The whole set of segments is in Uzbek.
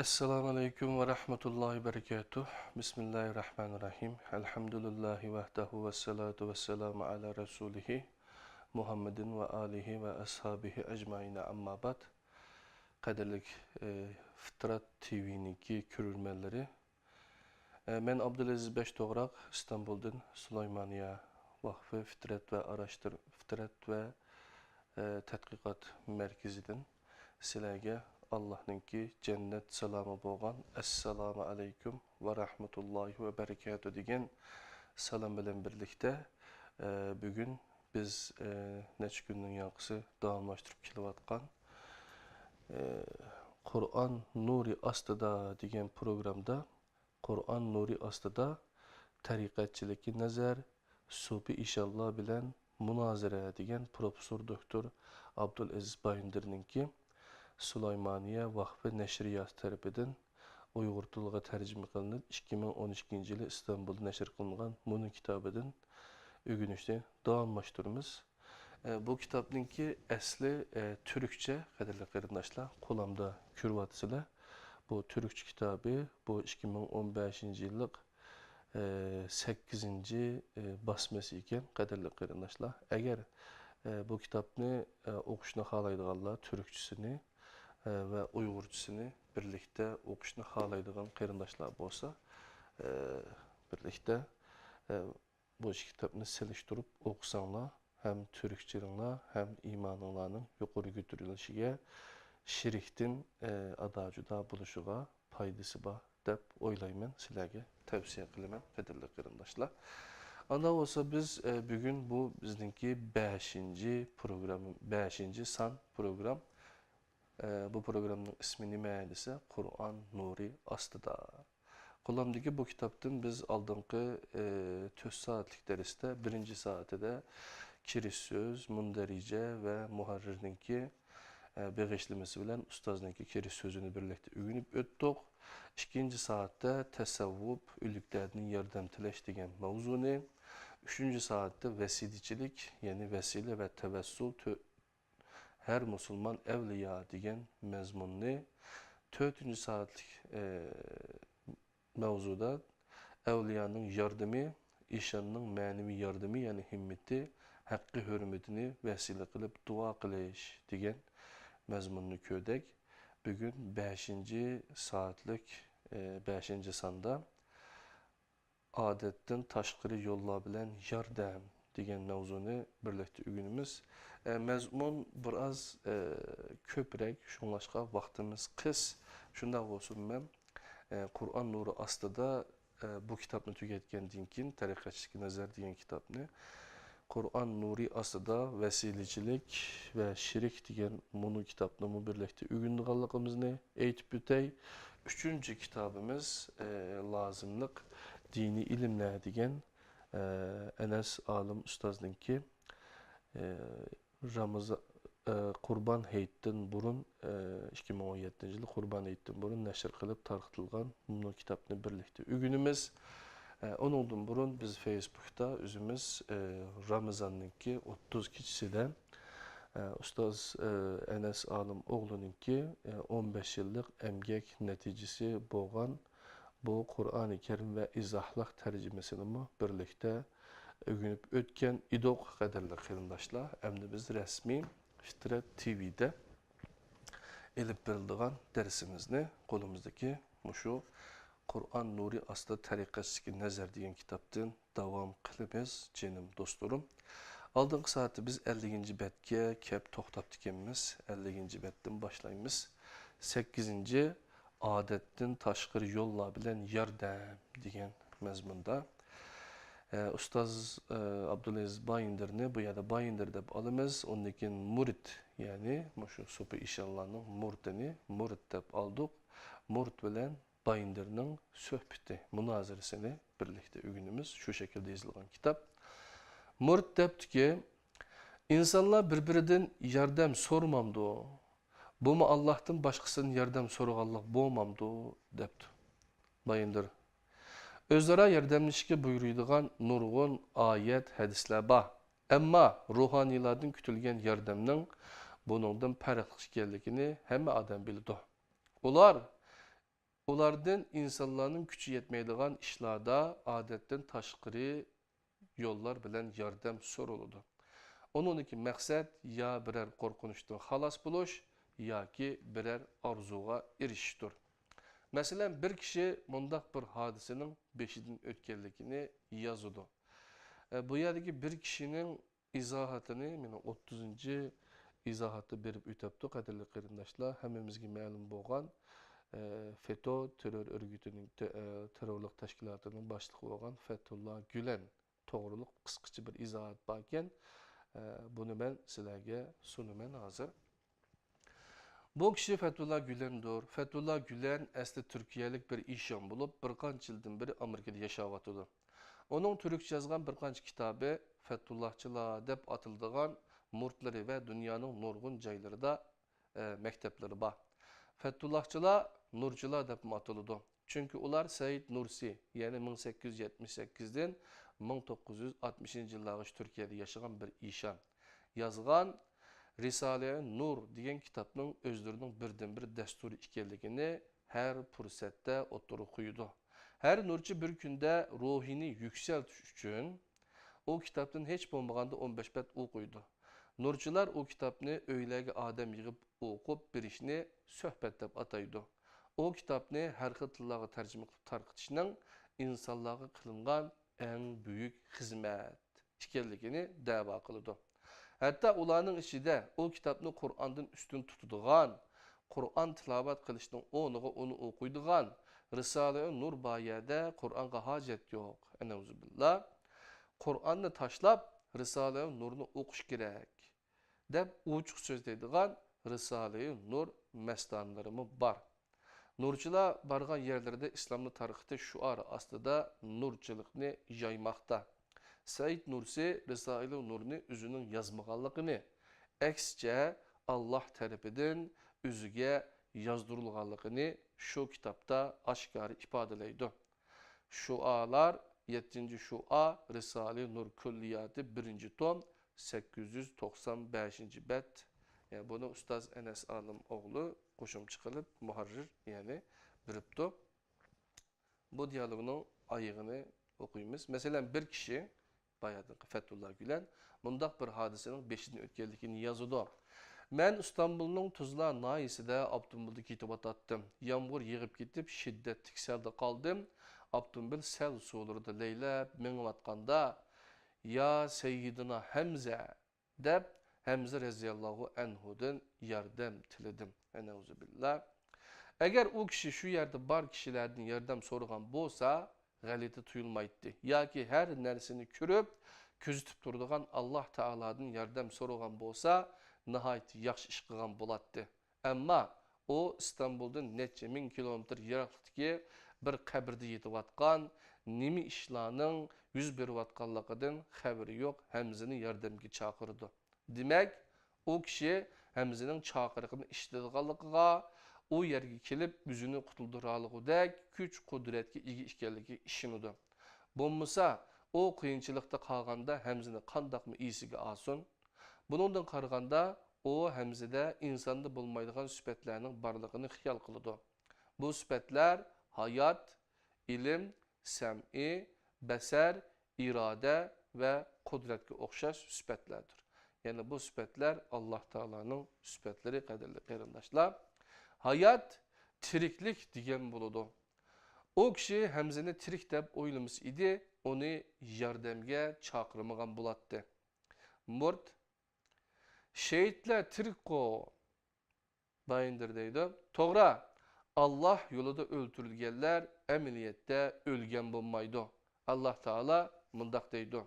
Esselamu Aleyküm ve Rahmetullahi ve Berekatuh. Bismillahirrahmanirrahim. Elhamdülillahi vehdehu ve salatu ve selamu ala Resulihi Muhammedin ve alihi ve ashabihi ecmaine amma ba'd. Kaderlik Fıtrat TV'ninki körülmeleri. Ben Abdülaziz Beştoğrak, İstanbul'dan Süleymaniye Vakfı Fıtrat ve Tədqiqat Mərkezidən sizlərə Allah'ınki cennet salamı bolğan Esselamu Aleyküm ve Rahmetullahi ve Berekatuhu degan salam bilan birlikte bugün biz neçə günün yanqısı davamlaştırıp kelyatqan Kur'an Nuri Astıda degan programda Kur'an Nuri Astıda tariqatçılıkı nazar Supi inşallah bilen Munazara degan Profesör Doktor Abdülaziz Bayındır'ınki Süleymaniye Vakfı Neşriyat tarafından Uyghur tiliga tercüme kılınıp 2012 yılı İstanbul'da neşr kılıngan bunun kitabıdan ögünüşte davamlaştırımız. Bu kitabınki asli Türkçe kadarlı qarindaşlar qo'lamda ko'ryapsizlar. Bu Türkçe kitabı bu 2015 yıllık 8. basması ekan qadarlı qarindaşlar. Eğer bu kitabını oquşni xalaydiganlar Türkçesini ve Uygurcasını birlikte oquşni xalaydigan qarindaşlar bolsa birlikte bu kitabını seliştirip oqusanglar hem Türkçelinglar hem imaninglarning yuqori ko'tarilishiga şiriktin ada-juda bo'lishig'a foydasi bor deb o'ylayman, sizlarga tavsiya qilaman qadrli qarindoshlar. Anda olsa biz bugün bu bizdeki 5. program, 5. san program. Bu programın ismi nime ise Kur'an Nuri Astıda. Qo'lamdagi bu kitaptan biz aldığımki 4 saatlik derste 1. saati de kiriş söz, mundarice ve muharrirninki beğişlemesi bilen ustaznınki kiriş sözünü birlikte öğünüp öttük. 2. saatte tesavvuf, ülüklerinin yardım tileş degan mavzuni. 3. saatte vesidicilik, yani vesile ve tevessül her Müslüman evliya degan mezmunni. 4. saatlik mavzuda evliyanın yardımı, işanının manevi yardımı yani himmeti, hakkı hürmetini vesile kılıp dua kılış degan mezmunni köydek. Bugün 5. saatlik 5. sanda adetten taşqırı yolla bilen yardım degan mavzuni birlikte ögünümüz. Mezmun biraz köprek, şunlaşqa vaxtımız qıs. Şunda olsun mən Kur'an Nuri Astıda bu kitabını tüketkendiğin kin, Tariqatçılık Nazar degan kitabını Kur'an Nuri Astıda vesilicilik ve şirik degan bunu kitabını birlikte ögündüğanlığımızı eytip bütey. 3. kitabımız lazımlık dini ilimler degan Enes Alim Ustaznınki Kurban Heyt'ten burun 2017 yılı Kurban Heyt'ten burun neşr kılıp tarqıtılgan bunu kitabını birlikte ögünümüz. Onundan burun biz Facebook'ta özümüz Ramazan'ınki 30 kişiden Ustaz Enes Alim oğlununki 15 yıllık emgek neticesi boğan bu Kur'an-ı Kerim ve izahlıq tercümesini birlikte ögünüp ötken idoq qadarlı qarindaşlar. Əmdi biz resmi Fıtrat TV'de elip verildiğin dersimizni kolumuzdaki şu Kur'an Nuri Astıda Tariqatçılık Nazar degan kitaptan davam qilimiz canım dostlarım. Aldığımız saati biz 50. betke kep toxtab dikenimiz 50. betten başlayımız. 8. adetten taşqır yolla bilen yardım degan mezmunda. Ustaz Abdülaziz Bayındır'ını bu ya da Bayındır deb alımız. Ondakin murid yani şu Supi inşallah'ın muridini murid deb aldık. Murid bilen Bayındır'ın söhbeti, münazirasını birlikte ögünümüz şu şekilde yazılgan kitap. Murid debdi ki insanlar birbirinden yardım sormamdı o. Bu mu Allah'tan başkasının yardım soruğanlık boğmamdı o debdi. Bayındır. Özlərə yardımlaşıqı buyuruyduğun nurgun ayet, hadislər var. Amma ruhanilardan kütülgen yardımның bunundan fərqli ekanligini hamma adam bildi. Ular Ulardan insanların gücü yetmeydiğin işlarda adetten taşqırı yollar bilen yardım soruludu. Onunki məqsəd ya birer qorxunuşdan xalas buluş, ya ki birer arzuğa erişişdir. Məsələn, bir kişi mundaq bir hadisenin beşidin ötkenlikini yazıdı. Bu yerdeki bir kişinin izahatını, yani 30. izahatı berip ötəpdi, qadirli qarindaşlar, həmmimizge məlum bolğan FETÖ terör örgütünün, terörlük təşkilatının başlığı olan Fethullah Gülen toğruluq qısqıcı bir izahat barken, bunu ben sizlerge sunumen hazır. Bu kişi Fethullah Gülen'dir. Fethullah Gülen asli Türkiye'lik bir işyan bulup bir qancha yıldan beri Amerika'da yaşawatıdı. Onun Türkçe yazgan bir qancha kitabı Fethullahçılar dep atıldığan murtları ve dünyanın nurgun jaylarında mektepleri var. Fethullahçılar Nurcular dep atılıdı. Çünkü ular Said Nursi, yani 1878'den 1960 yıllargacha Türkiye'de yaşayan bir işan. Yazgan Risale-i Nur degan kitapның özlerinin birden-bir desturi ekanligini her fursatda o'ttirib qo'ydi. Her nurchi bir günde ruhini yükseltish uchun o kitaptan hech bo'lmaganda 15 bet o'qiydi. Nurchilar o kitapni o'ylarga odam yig'ib o'qib berishni suhbat deb ataydi. O kitapni har xil tillarga tarjima qilib tarqitishning insonlarga qilingan eng buyuk xizmat ekanligini da'vo qiladi. Hatta ularning ichida o kitapni Qur'ondan ustun tutadigan, Qur'on tilovat qilishning o'rniga uni o'qiydigan Risale-i Nur bayada Qur'onga hojat yo'q. Anazubillah. Qur'onni tashlab Risale-i Nurni o'qish kerak deb ochiq so'zlaydigan Risale-i Nur mastanlarimi bor. Nurchilar bargan yerlarda islomni tarixida shuar ostida nurchilikni yaymoqda. Said Nursi Risale-i Nurni özünün yazmağanlığını, əksçə Allah tərəfindən özüge yazdırılğanlığını şu kitapta aşkarı ifadələydi. Şualar 7. Şua Risale-i Nur Külliyatı 1. tom 895. bet. Yani bunu Ustaz Enes Alım oğlu qoşumçu qılıb muharrir, yani biripti. Bu diyalogunun ayığını okuyumuz. Mesela bir kişi bayağı Fethullah Gülen mundaq bir hadisenin 5'ini ötkenlikini yazıdı. Ben İstanbul'un Tuzla nahiside avtomobilde ketip atattım. Yağmur yığıp gidip şiddetlik selde kaldım. Avtomobil sel suolurdu leylep meni atkanda ya Seyyidina Hamza deb Hamza raziyallahu anhu'dan yardım tiledim. Eneuzubillah. Eğer o kişi şu yerde bar kişilerden yardım sorgan bolsa galeti tuyulmaydı. Ya ki her nersini körüp közütüp durduğun Allah Teala'dan yardım sorgan bolsa nihayet yaxşı iş qilgan bo'latdi. Ama o İstanbul'dan neçe min kilometr yiroqlikdagi bir qabrda yetayotgan nima ishlarning yuz berayotganligidan xabari yo'q, Hamzani yordamga chaqirdi. Demak, o kishi Hamzaning chaqiriqini ishlatganligiga, o yerga kelib o'zini qutuldiraligidek kuch qudratga ega ekanligiga ishonadi. Bo'lmasa, o qiyinchilikda qolganda Hamzani qandaqmi esiga olsin? Bunundan qaraganda o Hamzada insonda bo'lmaydigan sifatlarning borligini xiyol qiladi. Bu sifatlar hayot, ilm, sam'i, basar, iroda va qudratga o'xshash sifatlardir. Yani bu sifatlar Allah Teala'nın sifatları qadrli qarindoshlar. Hayat tiriklik degan bo'ladi. O kishi Hamzani tirik deb o'ylamas edi, uni yordamga chaqirmagan bo'ladi. Murt şehitler tirik-ku bayındır deydi. Toğra, Allah yolunda öldürülgenler emniyette ölgen bulmaydı. Allah Teala mındak deydi.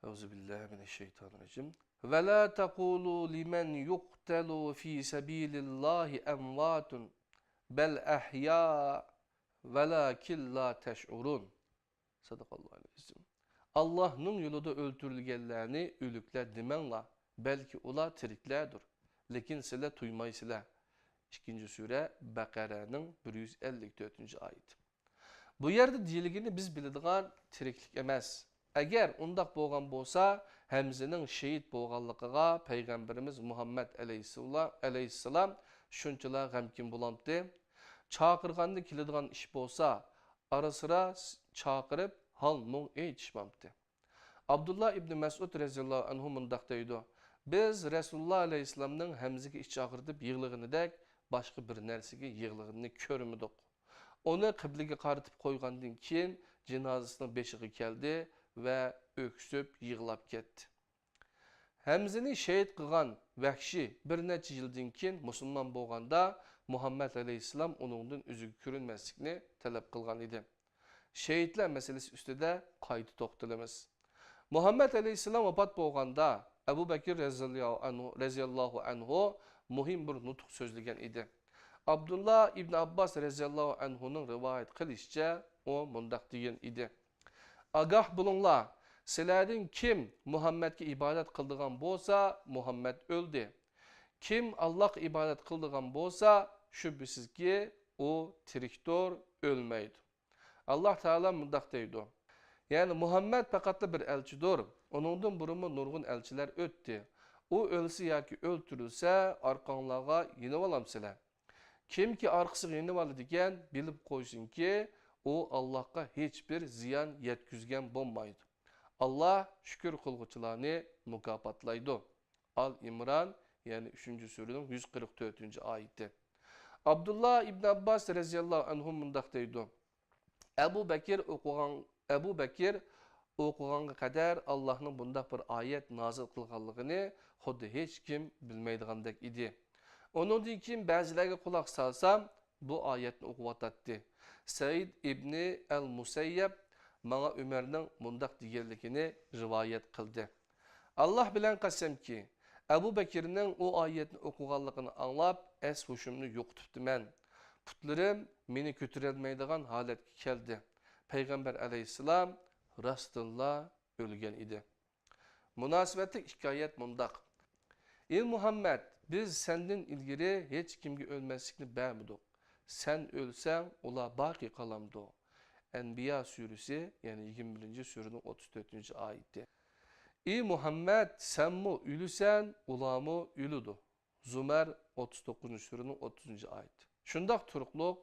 Euzubillahimineşşeytanirracim. Ve la tekulu limen yuqtelu fi sebilillahi emvatun bel ahya velakin la teş'urun. Sadakallahu aleyhi. Allah'ın yolunda öldürülgenlerini ölükler demenla, belki ola tiriklerdir. Lekin sizler tuymaysızlar. 2. Sure Bakara'nın 154. ayet. Bu yerde diyeligini biz biladigan tiriklik emas. Eğer undaq bolgan bolsa, Hamza'nın şehit bolganlıqıga Peygamberimiz Muhammed aleyhisselam Şunchalar g'amkin bo'lamdi. Chaqirganda keladigan ish bo'lsa, ara-sıra chaqirib hal-mung aytishmamdi. Abdullah ibn Mas'ud raziyallohu anhu mundaq deydi. Biz Rasululloh alayhissalomning hamziga ish chaqirib yig'lig'inidek boshqa bir narsaga yig'lig'ini ko'rmadik. Onu qiblaga qaratib qo'ygandan keyin jinozasining beshiga keldi va o'ksib yig'lab ketdi. Hamzini shahid qilgan vahshiy bir necha yildan keyin musulmon bo'lganda Muhammad alayhissalom uningdan o'ziga ko'rinmaslikni talab qilgan edi. Shahidlar masalasi ustida qayta to'xtalamiz. Muhammad alayhissalom vafot bo'lganda Abu Bakr raziyallohu anhu muhim bir nutq so'zlagan edi. Abdullah ibn Abbas raziyallohu anhuning rivoyat qilishicha o mundaq degan edi. Agah bo'linglar, sizlardan kim Muhammadga ibodat qildigan bo'lsa, Muhammad o'ldi. Kim Allohga ibodat qildigan bo'lsa, shubhisizki u tirikdir, o'lmaydi. Alloh taolo mundaq deydi. Yani Muhammed faqat bir elçidir. Onundan burunmu nurgun elçiler öttü. O ölse yoki öldürülse arqanlarga yenib olamsizlar. Kimki arkası yenib oladi degan bilib qo'ysinki, o Allohga hech bir ziyon yetkazgan bo'lmaydi. Allah shukr qilguvchilarni mukofotlaydi. Al İmran yani 3-surening 144-oyati. Abdullah ibn Abbas raziyallohu anhu mundaq deydi. Ebu Bekir o'qiganga qadar Allohning bundaq bir oyat nozil qilganligini xuddi hech kim bilmaydigandek edi. Onundan keyin ba'zilarga quloq solsam bu oyatni o'qiyotdi. Said ibn al-Musayyab menga Umarning bundaq deganligini rivoyat qildi. Alloh bilan qasamki, Abu Bakirning o oyatni o'qiganligini anglab, hushimni yo'qotibdiman. Putlarim meni ko'tarolmaydigan holatga keldi. Peygamber aleyhisselam rastıllah ölgen idi. Münasebetlik hikayet mundaq. Ey Muhammed, biz senden ilgili hiç kimge ölmezlikni bərmidik. Sen ölsen ola baki kalamdı. Enbiya suresi yani 21. surenin 34. ayeti. Ey Muhammed, sen mi ölüsen, ola mı ölüdü. Zümer 39. surenin 30. ayeti. Şundaq turuqluq,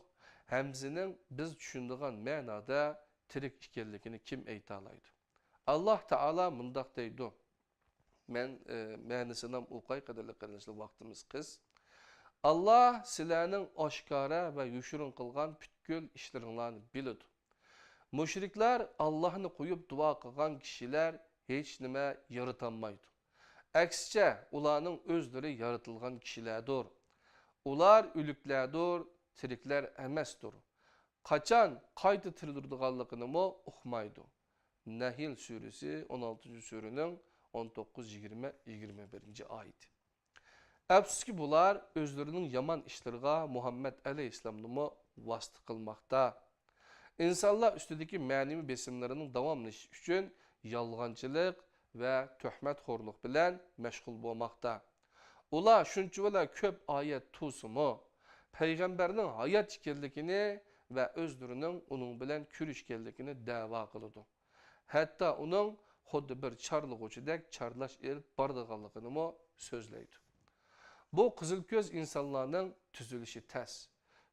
Hamzinin biz düşündüğün mənada tirik ikenligini kim aytalaydı? Allah Taala mundaq deydi. Men ma'nisidan o'qay qadarli qilishli vaqtimiz qiz. Allah sizlarning oshkora va yushirin qilgan butkul ishlaringlarni biladi. Mushriklar Allohni qo'yib duo qilgan kishilar hech nima yaratolmaydi. Aksicha ularning o'zlari yaratilgan kishilardir. Ular o'liklardir, tirikler emasdir. Qachon qayta tiriladiganligini mo uqmaydi. Nahl suresi 16. surening 19-20-21. oyati. Afsuski bular o'zlarining yomon ishlariga Muhammad alayhissalomni mo vasita qilmoqda. İnsanlar ustidagi ma'naviy besimlarining davomlashishi uchun yolg'onchilik va tuhmatxo'rlik bilan mashg'ul bo'lmoqda. Ular shunchalar ko'p oyat tu'simi Peygamberinin hayat ekanligini ve özlürünün onun bilen körüşkenligini dava kılıdı. Hatta onun xuddi bir charlıqçıdek charlash elib bardiganligini mo so'zlaydi. Bu qizilko'z insonlarning tuzilishi tas.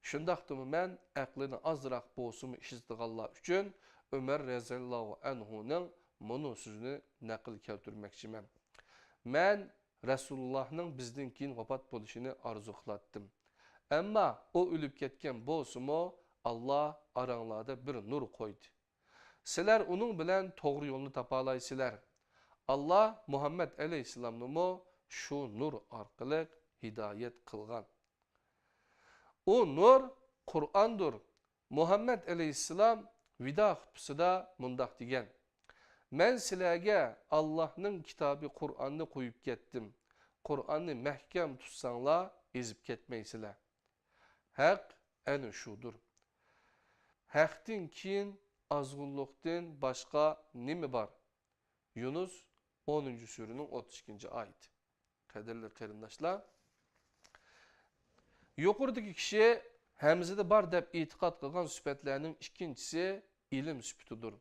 Shundaqdimi men aqlini azroq bo'lsimi ishlatganlar uchun Umar raziyallohu anhuning bunu so'zini naql keltirmoqchiman. Men Rasulullohning bizdan keyin vafot bo'lishini orzu qilatdim. Ama o ölüp ketken bolsumu Allah aranglarda bir nur koydu. Sizler onun bilen doğru yolunu tapalaysizler. Allah Muhammed aleyhisselam'ı mu şu nur arkalık hidayet kılgan. O nur Kur'an'dır. Muhammed aleyhisselam vida hutbusida mundaq degen. Men sizlerge Allah'ın kitabı Kur'an'ı koyup kettim. Kur'an'ı mehkem tutsanlar ezip ketmeysizler. Haq əni şudur. Haqdan keyin azğınlıqdan başqa nima var? Yunus 10. surenin 32. ayeti. Qadirli qarindoshlar, yuqoridagi kishi Hamzada bar deb e'tiqod qilgan sifatlarning ikkinchisi ilm sifatidir.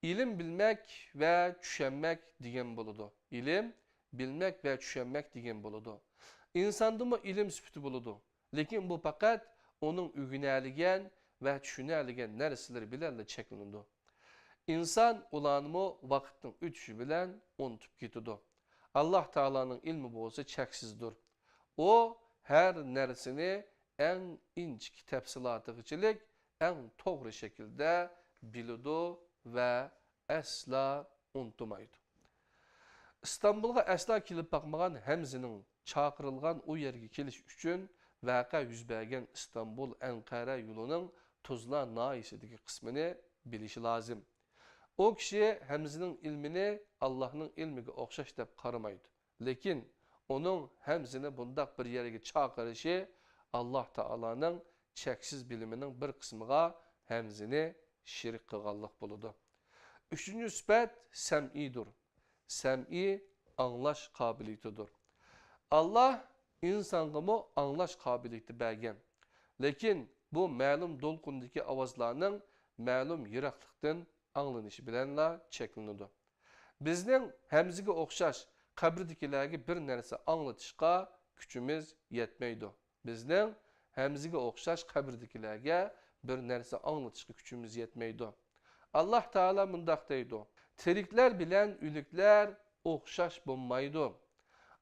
İlim bilmek ve tushunmak degan bo'ladi. İlim bilmek ve tushunmak degan bo'ladi. İnsanda mı ilim sifati bo'ladi? Lekin bu fakat onun ügünəligen ve düşünəligen neresileri bilenle çekilindi. İnsan ulanımı vakitin ütüşü bilen unutup gitidi. Allah Teala'nın ilmi bolsa çeksizdir. O her neresini en inçik tefsilatıgıçılık en doğru şekilde bilidu ve asla unutmaydı. İstanbul'a asla kelip bakmagan Hemzi'nin çakırılgan o yerge keliş üçün vaka yüz bergen İstanbul-Ankara yolunun Tuzla naisideki kısmını bilişi lazım. O kişi Hemzi'nin ilmini Allah'ın ilmine okşaş dep karamaydı. Lekin onun Hemzi'ni bundak bir yerge çakırışı Allah Teala'nın çeksiz biliminin bir kısmıga Hemzi'ni şirik kılgallık buludu. Üçüncü sübət sem'idir. Sem'i anlaş kabiliyetidir. Allah insanımı anlaş kabiliyeti bergen. Lekin bu ma'lum dolkundaki avazlarının ma'lum yiraklıktan anlanışı bilenle çekilinidir. Bizning Hemziga o'xshash qabrdagilarga bir narsa anlatishga kuchimiz yetmaydi. Bizning Hemziga o'xshash qabrdagilarga bir narsa anlatishga kuchimiz yetmaydi. Allah Teala mundaq deydi. Tirikler bilen ülükler o'xshash bo'lmaydi.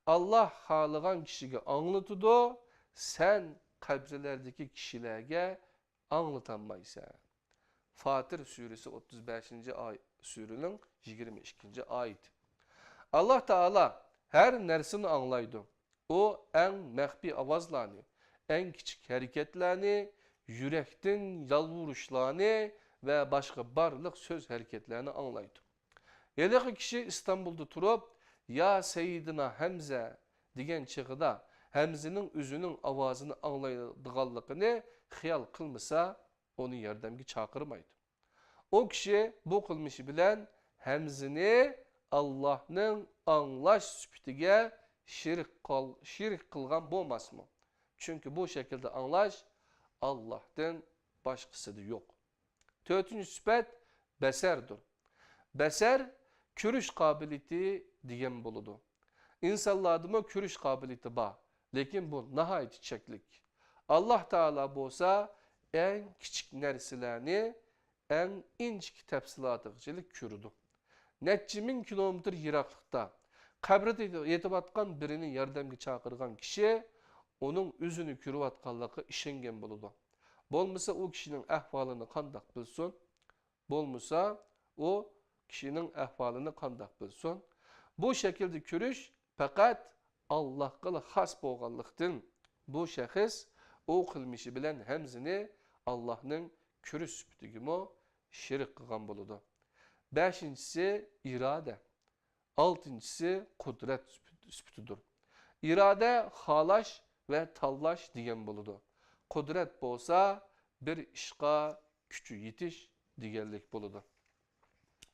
Allah xalagan kişiga anlatıdı, sen qabrlardagi kişilerge anlatanmaysan. Fatir suresi 35. Surinin 22. ayet. Allah Teala her nersini anlaydı. O en mehbi avazlarını, en küçük hareketlerini, yürekten yalvuruşlarını ve başka barlık söz hareketlerini anlaydı. Yedeki kişi İstanbul'da turup, ya Seyyidina Hemze diyen çıgıda Hemze'nin üzünün avazını anlaydıgallıkını xiyal kılmasa onu yardımcı çakırmaydı. O kişi bu kılmışı bilen Hemze'ni Allah'ın anlaş süpütüge şirik kılgan bolmaz mı? Çünkü bu şekilde anlaş Allah'tan başkası da yok. Dördüncü sübət beserdir. Beser körüş kabiliyeti diyen buludu. İnsanlarda körüş kabiliyeti var. Lekin bu nihayet çiçeklik. Allah Teala bolsa en küçük nersilerini en inçik tefsilatıgıçılık körüdü. Netçi min kilometr yiraklıkta kabrede yetip atkan birini yardımcı çakırgan kişi onun üzünü körüp atkanlığı işengen buludu. Bolmasa o kişinin ahvalını kandak bilsin. Bolmasa o kişinin ahvalını kandak bilsin. Bu şekilde körüş fakat Allah'a has bolganlıktan bu şahıs o kılmışı bilen Hemzini Allah'ın körüş süpütügümü şirik kılgan buludu. Beşincisi irade. Altıncısı kudret süpütüdür. İrade halaş ve tallaş diyen buludu. Kudret bolsa bir işqa küçü yetiş digenlik buludu.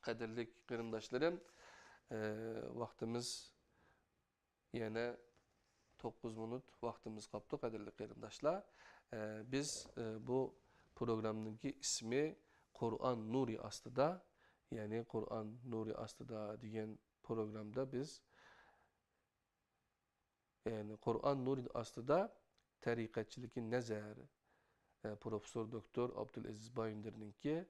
Kadirlik kırındaşlarım, vaktimiz yine 9 minut vaktimiz kaptı kadirli kırındaşlar. Biz bu programdaki ismi Kur'an Nuri astıda, yani Kur'an Nuri astıda diyen programda biz yani Kur'an Nuri astıda tarikatçilikin nezarı Profesör Doktor Abdülaziz Bayındır'ınki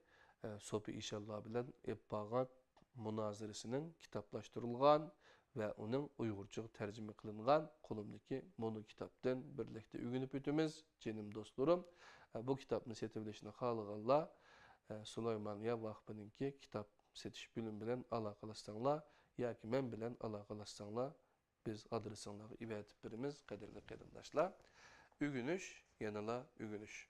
sopi inşallah bilen eppagat münazirasının kitaplaştırılgan ve onun Uygurca tercüme kılıngan kolumdaki mono kitaptan birlikte ügünüp ötümüz cenim dostlarım. Bu kitapını setebilişine halıqallah Süleymaniye Vakfı'nınki kitap setiş bölüm bilen alakalaşsanlar ya ki men bilen alakalaşsanlar biz adresanları ibadet birimiz kadirli kıyırdaşlar. Ügünüş, yanıla ügünüş.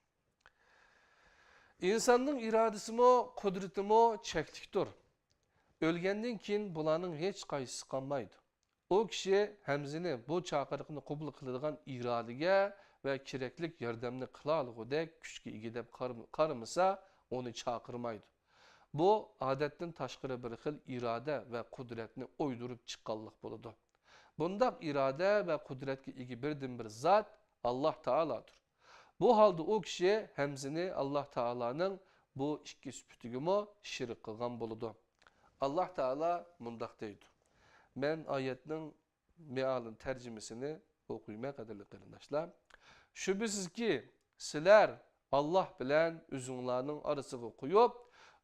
İnsanın iradesi mi, kudreti mi çektiktir. Ölgenden keyin bulanın hiç qaysı kalmaydı. O kişi Hemzini bu çakırıqını kubul kılıdığan iradege ve kireklik yardımını kılalıqıdek küçük igidep karımısa onu çakırmaydı. Bu adetten taşkırı bir xil irade ve kudretini oydurup çıqqanlıq buludu. Bundak irade ve kudretki igi birden bir zat Allah Teala'dır. Bu halde o kişi Hemzini Allah Teala'nın bu iki süpütügümü şirik kılgan buludu. Allah Teala mundaq deydi. Ben ayetinin mealın tercümesini okuyma kadarlı kırındaşlar. Şübhəsizki, sizler Allah bilen üzünlarının arasını koyup,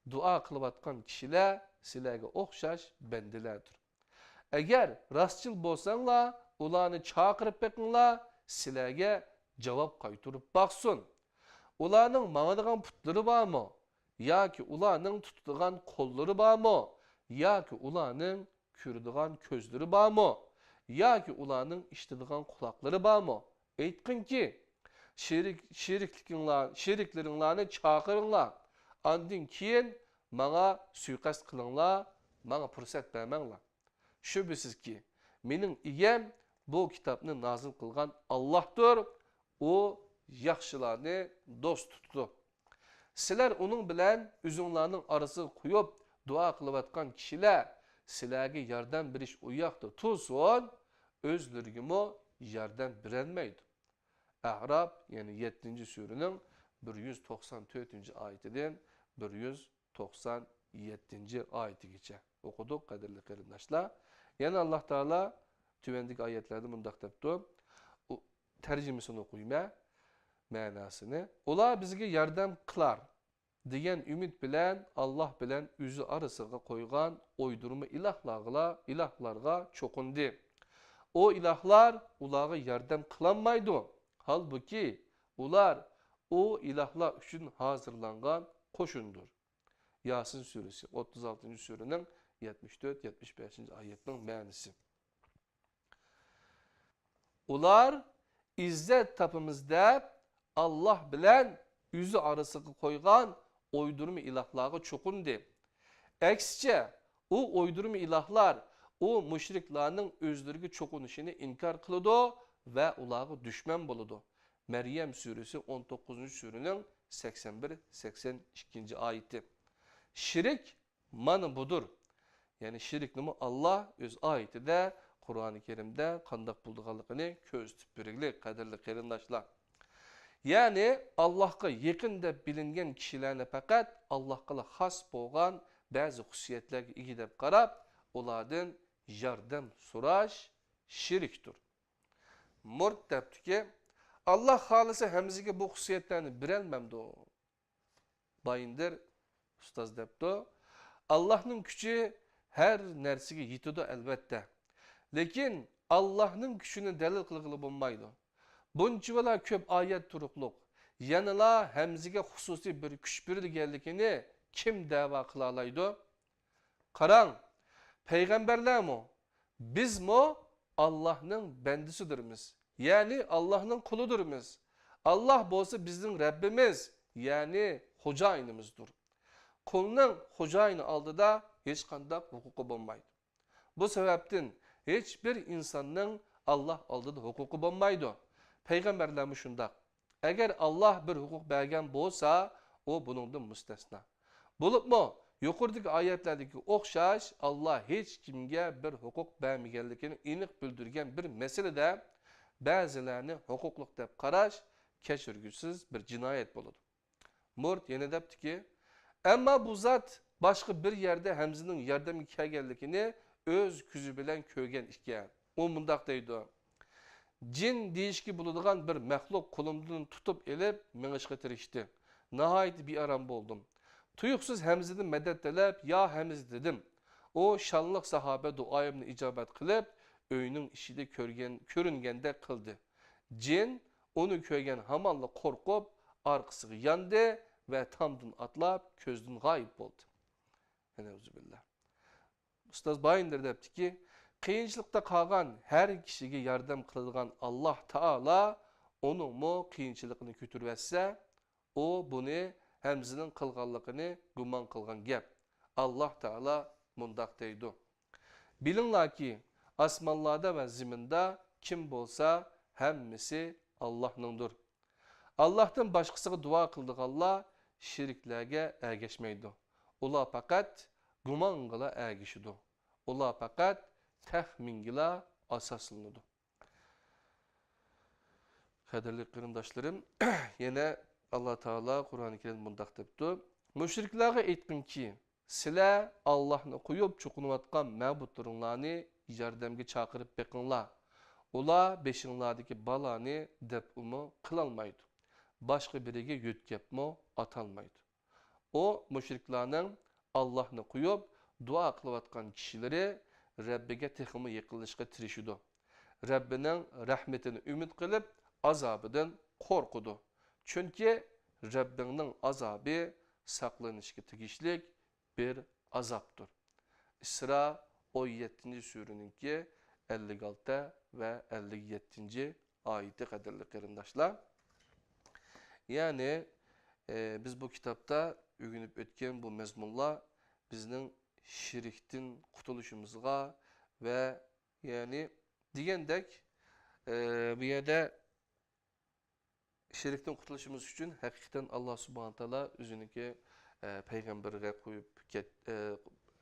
dua kılıbatkan kişiler sizlerge okşaş bendilerdir. Eğer rastçıl bolsanlar, ularını çağırıp bekinler, sizlerge cevap kaytırıp baksın. Ularning mağadigan putları var mı? Ya ki ularning tutduğun kolları var mı? Ya ki ularning kürdüğün közleri var mı? Ya ki ularning işitidigan kulakları var mı? Aytqin ki, şeriklerinlarni çağırınlar. Andin keyin bana suiqasd qilinglar, bana fursat bermanglar. Şübhəsiz ki, mening igem bu kitapni nazil qilgan Allah'tır. O yaxşılarını dost tuttu. Sizler onun bilen üzünlerinin arası koyup dua kılıbatkan kişiler sizlerge yardım biriş uyaktır. Tulsun, özlürgümü yardım birenmeydi. A'rab yani 7. surenin 194. ayetinden 197. ayeti geçe. Okuduk kadirli karindaşlar. Yani Allah Teala tüvendik ayetlerde mundaq depti. Tercümesini okuyma manasını. Ola bizge yardım kılar deyen ümit bilen Allah bilen üzü arasıga koygan oydurma ilahlarga çokundu. O ilahlar ulağı yardım kılanmaydı. Halbuki ular o ilahlar üçün hazırlangan koşundur. Yasin suresi 36. surenin 74-75. ayetinin manisi. Ular İzzet tapımızda Allah bilen yüzü arasıqı koygan oydurma ilahlarga çokundu. Eksçe o oydurma ilahlar o müşriklarning özleriga çokunuşunu inkar kılıdı ve ulağı düşman buludu. Meryem suresi 19. surenin 81-82. ayeti. Şirik manı budur. Yani şirik nima Allah öz ayetide Kur'an-ı Kerim'de kandak bulduğalıqını köz tüpürüklü kadirli kerindaşlar. Yani Allah'a yakında bilingen kişilerine fakat Allah'a has boğan bazı hususiyetlerge iyi dep qarab, onlardan yardım soraş şiriktir. Murt depti ki, Allah halisi hemzige bu hususiyetlerini birelmemdi o. Bayındır, ustaz depti. Allah'ın küçüğü her nersige yetidu elbette. Lekin Allah'ın küçüğünü delil kılgılı bulmaydı. Bunçıvala köp ayet turukluk. Yanıla hemzige hususi bir küç birdi geldikini kim dava kılalaydı? Karan, peygamberler mi? Biz mi? Allah'ın bendisidirmiz. Yani Allah'ın kuludurmiz. Allah bolsa bizim Rabbimiz. Yani hocaynımızdır. Kulunun hocayını aldı da hiç kandak hukuku bulmaydı. Bu sebepten hiçbir insanın Allah aldı da hukuku bulmaydı. Peygamberler mi şundak? Eğer Allah bir hukuk bergen bolsa o bunundan müstesna. Bulup mu? Yukarıdaki ayetlerdeki okşaş Allah hiç kimge bir hukuk bermegenlikini inik bildirgen bir meselede bazılarını hukukluk dep qaraş keşirgüsüz bir cinayet buludu. Murt yine depti ki ama bu zat başka bir yerde hemzinin yardım kelgenlikini öz küzü bilen köygen işken. O mundaq deydi. Cin deyişki buluduğun bir məxluq kolumdan tutup elip menişqe tirişti. Nahayet bir aram boldum. Tuyuksuz hemzini medet delep ya hemz dedim. O şanlıq sahabe duayımını icabet kılıp öyünün işide körüngende kıldı. Cin onu köygen hamanla korkup arkısı yandı ve tamdın atlap közdün gayip oldu. Eneuzubillah. Ustaz Bayındır depti ki kıyınçılıkta kalgan her kişiye yardım kılgan Allah Teala onun mu kıyınçılıkını kütürvetse o bunu hemzinin kılganlıkını guman kılgan gep. Allah Teala mundak deydu. Bilinla ki asmanlarda ve ziminde kim bolsa hemmisi Allah'nındır. Allah'tan başkasına dua kıldık Allah şiriklerge ergeçmeydi. Ola fakat guman kıla ergeşidu. Ola fakat tahmingila asaslanıdı. Kaderli kırındaşlarım, yine Allah Teala Kur'an-ı Kerim mundaq depti. Müşriklerge aytqin ki, sizler Allah'ını koyup çokunuvatkan mabutlarınlarını yardımga çağırıp beqinlar. Ula beşinlardaki balani depumu kılalmaydı. Başka biriga yütkepmo atalmaydı. O müşriklarning Allah'ını koyup dua kılıvatkan kişileri Rabbiga texmi yıkılışga tirişidu. Rabbinin rahmetini ümit kılıp azabıdan korkudu. Çünkü Rabbinin azabı saklanışga tegishlik bir azaptır. İsra 17. sureninki 56 ve 57. ayeti kadarlı qarindoshlar. Yani biz bu kitapta ögünüp ötken bu mezmunlar bizning şirkten qutuluşumuzga ve yani degendek bu yerda şirkten qutuluşumuz için hakikaten Allah subhanahu taala özününki peygamberiga koyup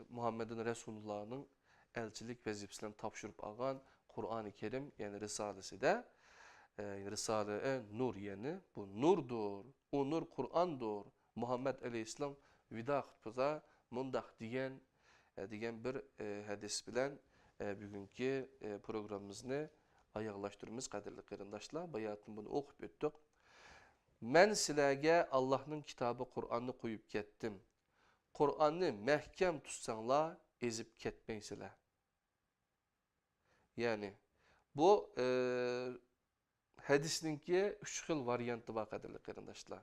Muhammed'in Resulullah'ın elçilik vazifesinden tapşırıp algan Kur'an-ı Kerim yani Risalesi de Risale-i Nur yani bu nurdur. O nur Kur'an'dır. Muhammed Aleyhisselam vida hutbada mundak diyen bir hadis bilen bugünkü programımızı ayaklaştırmamız kadarlı qarindoshlar. Bayatın bunu okup öttük. Men sizlarga Allah'ın kitabı Kur'an'ı koyup kettim. Kur'an'ı mehkem tutsanlar ezip ketmeysizlar. Yani bu hadisninki 3 xil variantı var qadarlı qarindoshlar.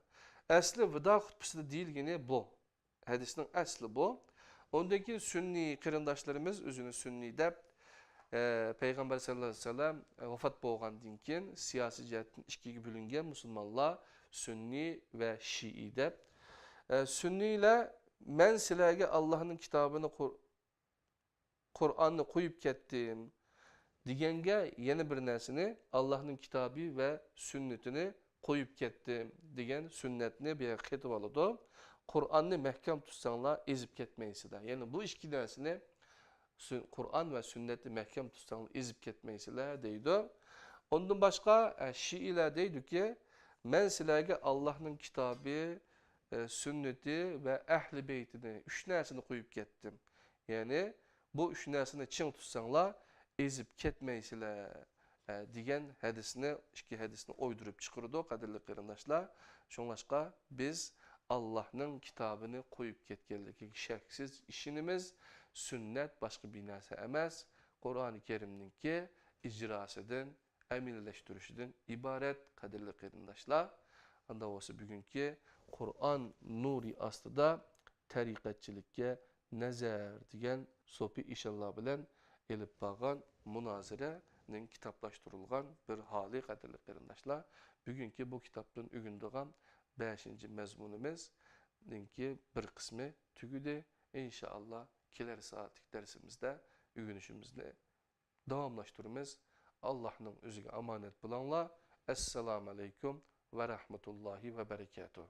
Asli vida hutbasida deyilgani bu. Hadisning asli bu. Ondan keyin sunniy qarindoshlarimiz o'zini sunniy deb Peygamber sallallahu aleyhi ve sellem vafot bo'lgandan keyin siyosiy jihatdan ikkiga bo'lingan musulmonlar sunniy va shiiy deb. Sunniylar men sizlarga Allohning kitobini Qur'onni qo'yib ketdim deganga yana bir narsani Allohning kitobi va sunnatini qo'yib ketdim degan sunnatni bu yerga ketib oladi. Qur'onni mahkam tutsanglar ezib ketmaysizlar. Yani bu ikki narsani Kur'an ve sünneti mahkam tutsanlar ezip ketmeysizler deydi. Ondan başka Şiiler deydi ki men sizlarga Allah'ın kitabı, sünneti ve ehli beytini üç narsani koyup kettim. Yani bu üç narsani çiң tutsanlar ezip ketmeysizler degan hadisni, ikki hadisni oydurup çıkırdı qadirli qarindoshlar. Şoňlaşqa biz Allah'ın kitabını koyup ketkenligi şeksiz işinimiz. Sünnet başka bir narsa emas. Kur'an-ı Kerim'ninki icrasıdan, əmilləşdirişidən ibaret qadirli qarindoshlar. Anda olsa bugünkü Kur'an nuri astıda tariqatçilikka nazar degan sopi inşallah bilen elip bağan munazirenin kitaplaştırılgan bir hali qadirli qarindoshlar. Bugünkü bu kitaptan ügündiğen 5. mezmunumuz ki bir kısmı tügüdü. İnşallah kelar saatlik dersimizde ügünüşümüzle davamlaştırırız. Allah'ın özüge amanet bulanla. Esselamu Aleyküm ve Rahmetullahi ve Berekatuhu.